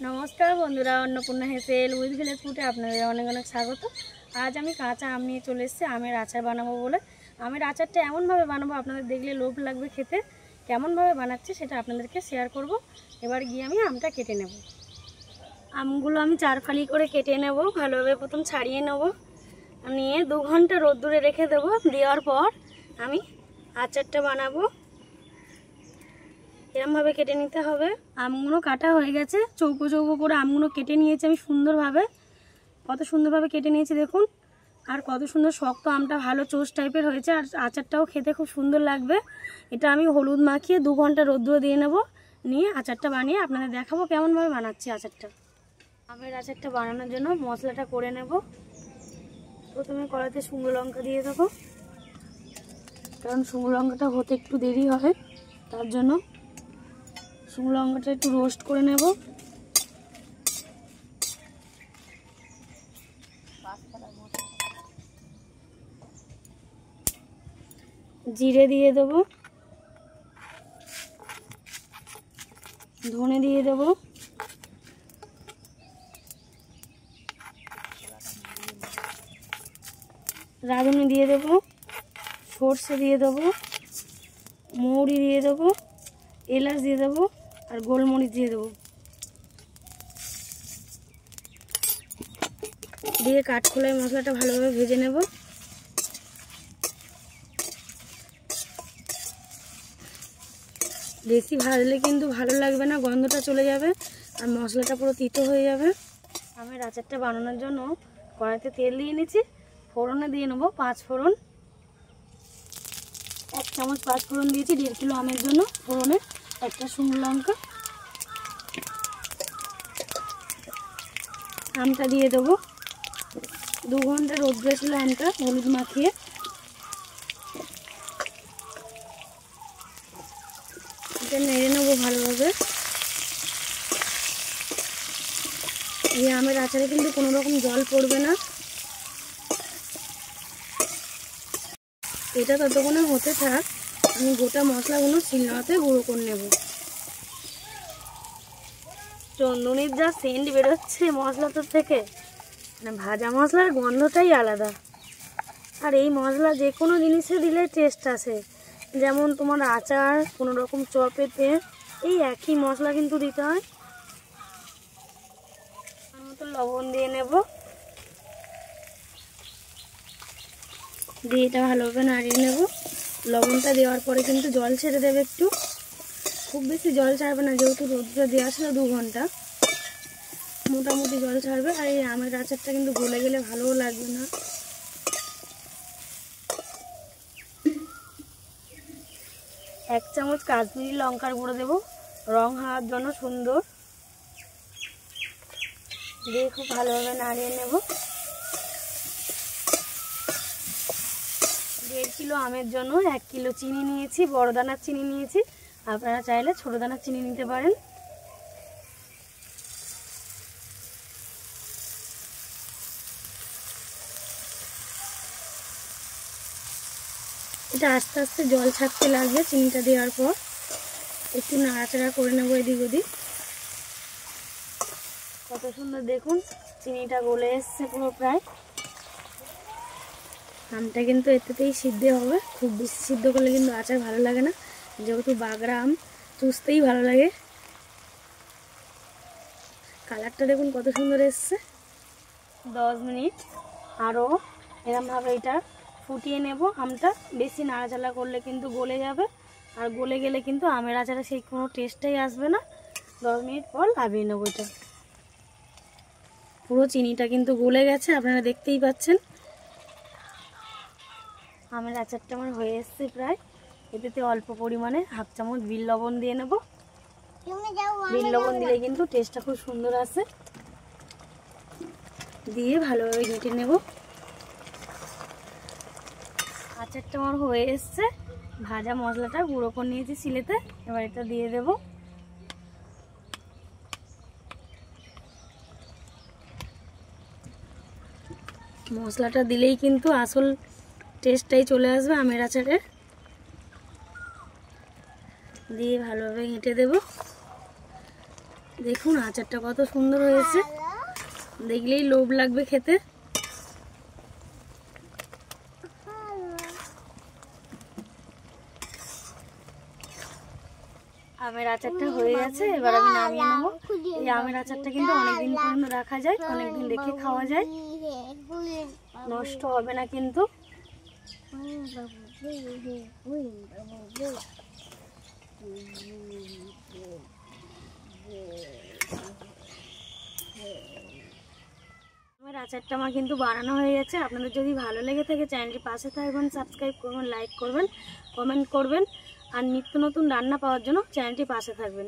নমস্কার বন্ধুরা, Annapurna হেসেল with village ফুডে আপনাদের অনেক অনেক স্বাগত। আজ আমি কাঁচা আম নিয়ে চলে এসেছি আমের আচার বানাবো বলে। আমের আচারটা এমনভাবে বানাবো আপনাদের দেখলে লোভ লাগবে খেতে। কেমনভাবে বানাচ্ছি সেটা আপনাদেরকে শেয়ার করব। এবার গিয়ে আমি আমটা কেটে নেব। আমগুলো আমি 4 ফালি করে কেটে নেব। ভালোভাবে প্রথম ছাড়িয়ে নেব, নিয়ে 2 ঘন্টা রোদ্দুরে রেখে দেবো। দেওয়ার পর আমি আচারটা বানাবো। এরমভাবে কেটে নিতে হবে। আমগুলো কাটা হয়ে গেছে, চৌকো চৌকো করে আমগুলো কেটে নিয়েছি আমি সুন্দরভাবে। কত সুন্দরভাবে কেটে নিয়েছি দেখুন। আর কত সুন্দর শক্ত আমটা, ভালো চোষ টাইপের হয়েছে। আর আচারটাও খেতে খুব সুন্দর লাগবে। এটা আমি হলুদ মাখিয়ে 2 ঘন্টা রোদ্দুরে দিয়ে নেব, নিয়ে আচারটা বানিয়ে আপনাদের দেখাবো কেমনভাবে বানাচ্ছি আচারটা। আমের আচারটা বানানোর জন্য মশলাটা করে নেব। প্রথমে কড়াইতে শুকনো লঙ্কা দিয়ে দেবো, কারণ শুকনো লঙ্কাটা হতে একটু দেরি হয়, তার জন্য শুকনো লঙ্কাটা একটু রোস্ট করে নেব। জিরে দিয়ে দেবো, ধনে দিয়ে দেবো, রাঁধুনি দিয়ে দেবো, সর্ষে দিয়ে দেবো, মৌরি দিয়ে দেবো, এলাচ দিয়ে দেবো, আর গোলমরিচ দিয়ে দেবো। দিয়ে কাঠখোলায় মশলাটা ভালোভাবে ভেজে নেব। বেশি ভাজলে কিন্তু ভালো লাগবে না, গন্ধটা চলে যাবে আর মশলাটা পুরো তিতো হয়ে যাবে। আমের আচারটা বানানোর জন্য কড়াইতে তেল দিয়ে নিচ্ছি। ফোড়নে দিয়ে নেবো 5 ফোড়ন। 1 চামচ 5 ফোড়ন দিয়েছি 1.5 কিলো আমের জন্য। ফোড়নে একটা শুকনো লঙ্কা, আমটা দিয়ে দেবো। 2 ঘন্টা রোদ্রে ছিল আমটা, হলুদ মাখিয়ে। এটা নেড়ে নেবো ভালোভাবে। এই আমের আচারে কিন্তু কোনো রকম জল পড়বে না। এটা ততক্ষণে হতে থাক, আমি গোটা মশলাগুলো শিলনোড়াতে গুঁড়ো করে নেব। চন্দনির যা সেন্ট বেরোচ্ছে মশলাটার থেকে, মানে ভাজা মশলার গন্ধটাই আলাদা। আর এই মশলা যে কোনো জিনিসে দিলে টেস্ট আসে, যেমন তোমার আচার, কোনো রকম চপেতে এই একই মশলা কিন্তু দিতে হয়। মতো লবণ দিয়ে নেব, দিয়ে এটা ভালোভাবে নাড়িয়ে নেব। লবণটা দেওয়ার পরে কিন্তু জল ছেড়ে দেবে একটু, খুব বেশি জল ছাড়বে না, যেহেতু রোদ্রে দেওয়া ছিল 2 ঘন্টা, মোটামুটি জল ছাড়বে। আর এই আমের আচারটা কিন্তু গলে গেলে ভালোও লাগবে না। এক চামচ কাশ্মীরি লঙ্কার গুঁড়ো দেবো, রং হওয়ার জন্য সুন্দর। দিয়ে খুব ভালোভাবে নাড়িয়ে নেব। 1.5 কিলো আমের জন্য 1 কিলো চিনি নিয়েছি, বড় দানার চিনি নিয়েছি। আপনারা চাইলে ছোট দানার চিনি নিতে পারেন। এটা আস্তে আস্তে জল ছাড়তে লাগবে চিনিটা দেওয়ার পর। একটু নাড়াচাড়া করে নেবো এদিক ওদিক। কত সুন্দর দেখুন, চিনিটা গলে এসছে পুরো প্রায়। আমটা কিন্তু এতেই সিদ্ধ হবে, খুব বেশি সিদ্ধ করলে কিন্তু আচার ভালো লাগে না, যেহেতু বাগড়া আম চুষতেই ভালো লাগে। কালারটা দেখুন কত সুন্দর এসছে। 10 মিনিট আরও এরমভাবে এটা ফুটিয়ে নেব। আমটা বেশি নাড়াচাড়া করলে কিন্তু গলে যাবে, আর গলে গেলে কিন্তু আমের আচারে সেই কোনো টেস্টটাই আসবে না। 10 মিনিট পর নামিয়ে নেবো। এটা পুরো চিনিটা কিন্তু গলে গেছে, আপনারা দেখতেই পাচ্ছেন। আমের আচারটা আমার হয়ে এসছে প্রায়। এতে অল্প পরিমাণে 1/2 চামচ বিট লবণ দিয়ে নেব। বিট লবণ দিলে কিন্তু টেস্টটা খুব সুন্দর আসে। দিয়ে ভালোভাবে ঘেঁটে নেব। আচারটা আমার হয়ে এসছে। ভাজা মশলাটা গুঁড়ো করে নিয়েছি শিলেতে, এবার এটা দিয়ে দেব। মশলাটা দিলেই কিন্তু আসল টেস্টটাই চলে আসবে আমের আচারের। দিয়ে ভালোভাবে ঘেঁটে দেব। দেখুন আচারটা কত সুন্দর হয়েছে, দেখলেই লোভ লাগবে খেতে। আমের আচারটা হয়ে গেছে, এবার আমি নামিয়ে নেবো। এই আমের আচারটা কিন্তু অনেকদিন পর্যন্ত রাখা যায়, অনেকদিন রেখে খাওয়া যায়, নষ্ট হবে না কিন্তু। আমার আচারটা আমার কিন্তু বানানো হয়ে গেছে। আপনাদের যদি ভালো লেগে থাকে চ্যানেলটি পাশে থাকবেন, সাবস্ক্রাইব করবেন, লাইক করবেন, কমেন্ট করবেন, আর নিত্য নতুন রান্না পাওয়ার জন্য চ্যানেলটি পাশে থাকবেন।